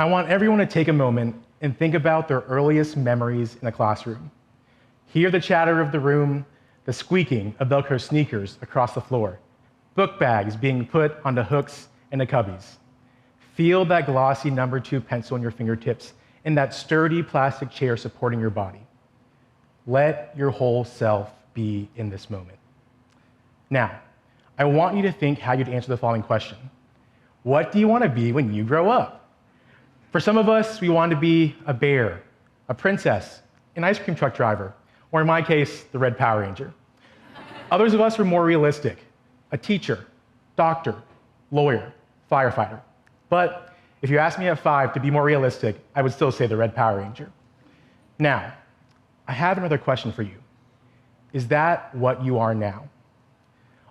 I want everyone to take a moment and think about their earliest memories in a classroom. Hear the chatter of the room, the squeaking of Velcro sneakers across the floor, book bags being put onto hooks in the cubbies. Feel that glossy number 2 pencil in your fingertips and that sturdy plastic chair supporting your body. Let your whole self be in this moment. Now, I want you to think how you'd answer the following question. What do you want to be when you grow up? For some of us, we want to be a bear, a princess, an ice cream truck driver, or in my case, the Red Power Ranger. Others of us were more realistic, a teacher, doctor, lawyer, firefighter. But if you asked me at 5 to be more realistic, I would still say the Red Power Ranger. Now, I have another question for you. Is that what you are now?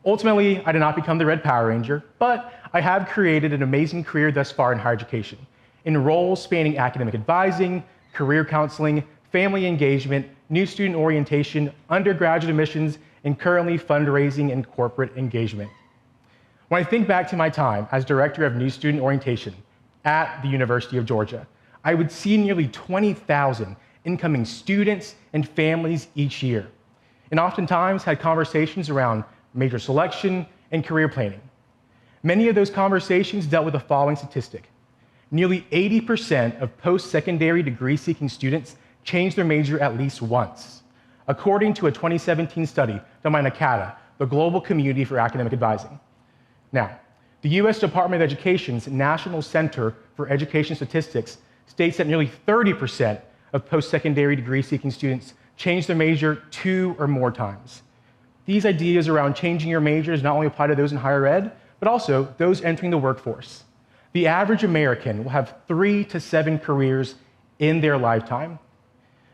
Ultimately, I did not become the Red Power Ranger, but I have created an amazing career thus far in higher education, in roles spanning academic advising, career counseling, family engagement, new student orientation, undergraduate admissions, and currently fundraising and corporate engagement. When I think back to my time as Director of New Student Orientation at the University of Georgia, I would see nearly 20,000 incoming students and families each year, and oftentimes had conversations around major selection and career planning. Many of those conversations dealt with the following statistic. Nearly 80% of post-secondary degree-seeking students change their major at least once, according to a 2017 study done by NACADA, the Global Community for Academic Advising. Now, the US Department of Education's National Center for Education Statistics states that nearly 30% of post-secondary degree-seeking students change their major 2 or more times. These ideas around changing your majors not only apply to those in higher ed, but also those entering the workforce. The average American will have 3 to 7 careers in their lifetime.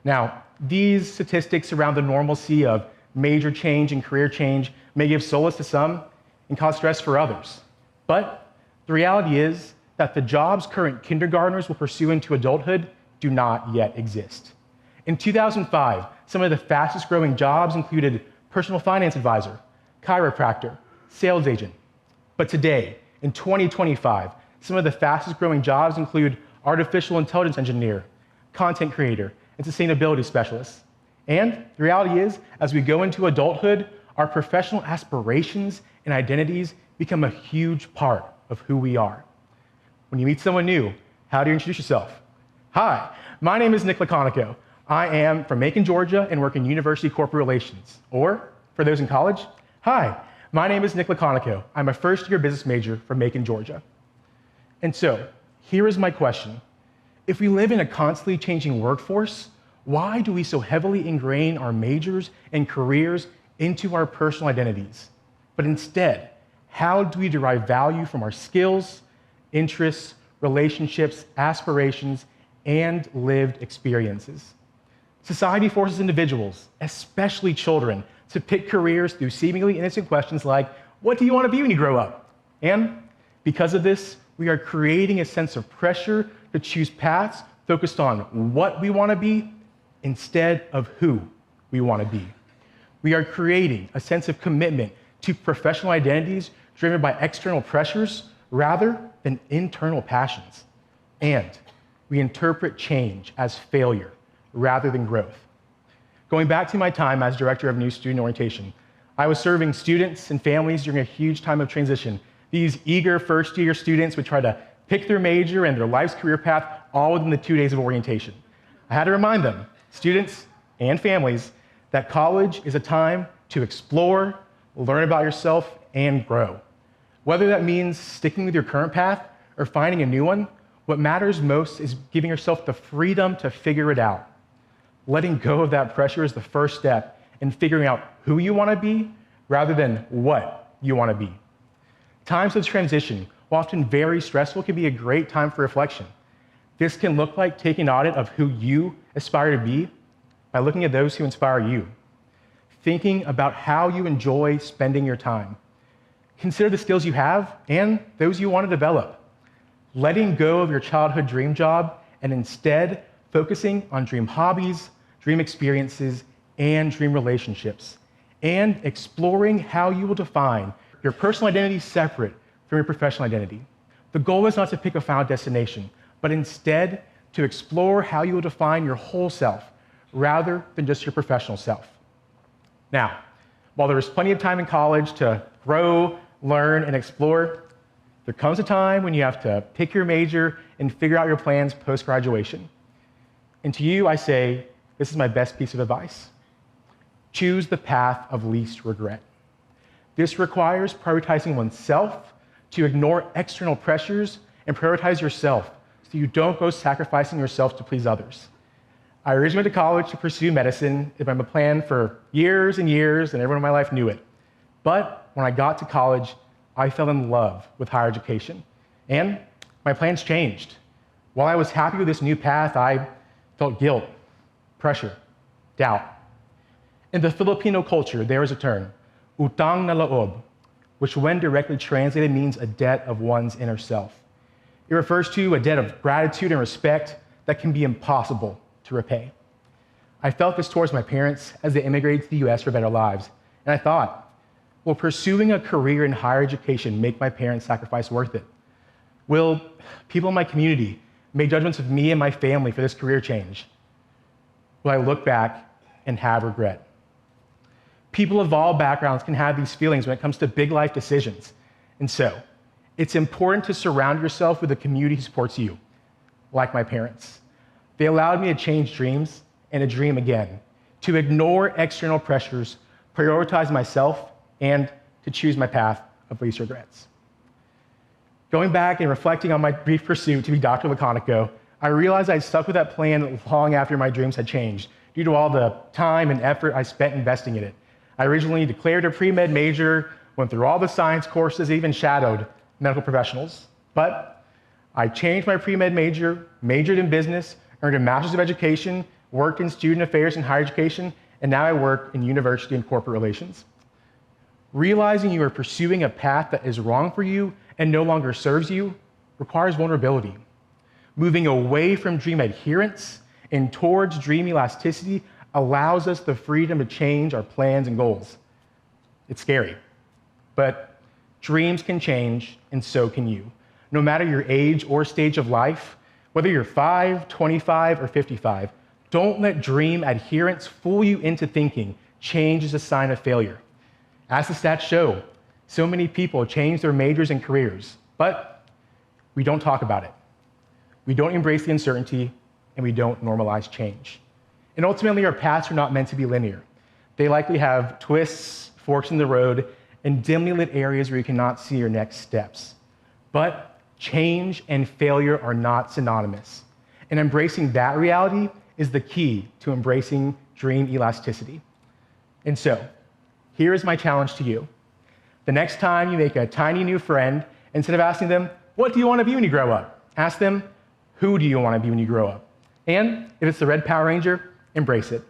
Now, these statistics around the normalcy of major change and career change may give solace to some and cause stress for others. But the reality is that the jobs current kindergartners will pursue into adulthood do not yet exist. In 2005, some of the fastest growing jobs included personal finance advisor, chiropractor, sales agent. But today, in 2025, some of the fastest growing jobs include artificial intelligence engineer, content creator, and sustainability specialist. And the reality is, as we go into adulthood, our professional aspirations and identities become a huge part of who we are. When you meet someone new, how do you introduce yourself? Hi, my name is Nick Laconico. I am from Macon, Georgia, and work in university corporate relations. Or, for those in college, hi, my name is Nick Laconico. I'm a first-year business major from Macon, Georgia. And so, here is my question. If we live in a constantly changing workforce, why do we so heavily ingrain our majors and careers into our personal identities? But instead, how do we derive value from our skills, interests, relationships, aspirations, and lived experiences? Society forces individuals, especially children, to pick careers through seemingly innocent questions like, what do you want to be when you grow up? And because of this, we are creating a sense of pressure to choose paths focused on what we want to be instead of who we want to be. We are creating a sense of commitment to professional identities driven by external pressures rather than internal passions. And we interpret change as failure rather than growth. Going back to my time as Director of New Student Orientation, I was serving students and families during a huge time of transition. These eager first-year students would try to pick their major and their life's career path all within the 2 days of orientation. I had to remind them, students and families, that college is a time to explore, learn about yourself, and grow. Whether that means sticking with your current path or finding a new one, what matters most is giving yourself the freedom to figure it out. Letting go of that pressure is the first step in figuring out who you want to be rather than what you want to be. Times of transition, while often very stressful, can be a great time for reflection. This can look like taking an audit of who you aspire to be by looking at those who inspire you, thinking about how you enjoy spending your time. Consider the skills you have and those you want to develop. Letting go of your childhood dream job and instead focusing on dream hobbies, dream experiences, and dream relationships, and exploring how you will define your personal identity separate from your professional identity. The goal is not to pick a final destination, but instead to explore how you will define your whole self rather than just your professional self. Now, while there is plenty of time in college to grow, learn, and explore, there comes a time when you have to pick your major and figure out your plans post-graduation. And to you, I say, this is my best piece of advice. Choose the path of least regret. This requires prioritizing oneself to ignore external pressures and prioritize yourself so you don't go sacrificing yourself to please others. I originally went to college to pursue medicine. It had been a plan for years and years, and everyone in my life knew it. But when I got to college, I fell in love with higher education, and my plans changed. While I was happy with this new path, I felt guilt, pressure, doubt. In the Filipino culture, there is a term, utang na loob, which when directly translated means a debt of one's inner self. It refers to a debt of gratitude and respect that can be impossible to repay. I felt this towards my parents as they immigrated to the US for better lives, and I thought, will pursuing a career in higher education make my parents' sacrifice worth it? Will people in my community make judgments of me and my family for this career change? Will I look back and have regret? People of all backgrounds can have these feelings when it comes to big life decisions. And so, it's important to surround yourself with a community who supports you, like my parents. They allowed me to change dreams and to dream again, to ignore external pressures, prioritize myself, and to choose my path of least regrets. Going back and reflecting on my brief pursuit to be Dr. Laconico, I realized I'd stuck with that plan long after my dreams had changed, due to all the time and effort I spent investing in it. I originally declared a pre-med major, went through all the science courses, even shadowed medical professionals. But I changed my pre-med major, majored in business, earned a master's of education, worked in student affairs and higher education, and now I work in university and corporate relations. Realizing you are pursuing a path that is wrong for you and no longer serves you requires vulnerability. Moving away from dream adherence and towards dream elasticity allows us the freedom to change our plans and goals. It's scary, but dreams can change, and so can you. No matter your age or stage of life, whether you're 5, 25, or 55, don't let dream adherence fool you into thinking change is a sign of failure. As the stats show, so many people change their majors and careers, but we don't talk about it. We don't embrace the uncertainty, and we don't normalize change. And ultimately, our paths are not meant to be linear. They likely have twists, forks in the road, and dimly lit areas where you cannot see your next steps. But change and failure are not synonymous. And embracing that reality is the key to embracing dream elasticity. And so, here is my challenge to you. The next time you make a tiny new friend, instead of asking them, what do you want to be when you grow up? Ask them, who do you want to be when you grow up? And if it's the Red Power Ranger, embrace it.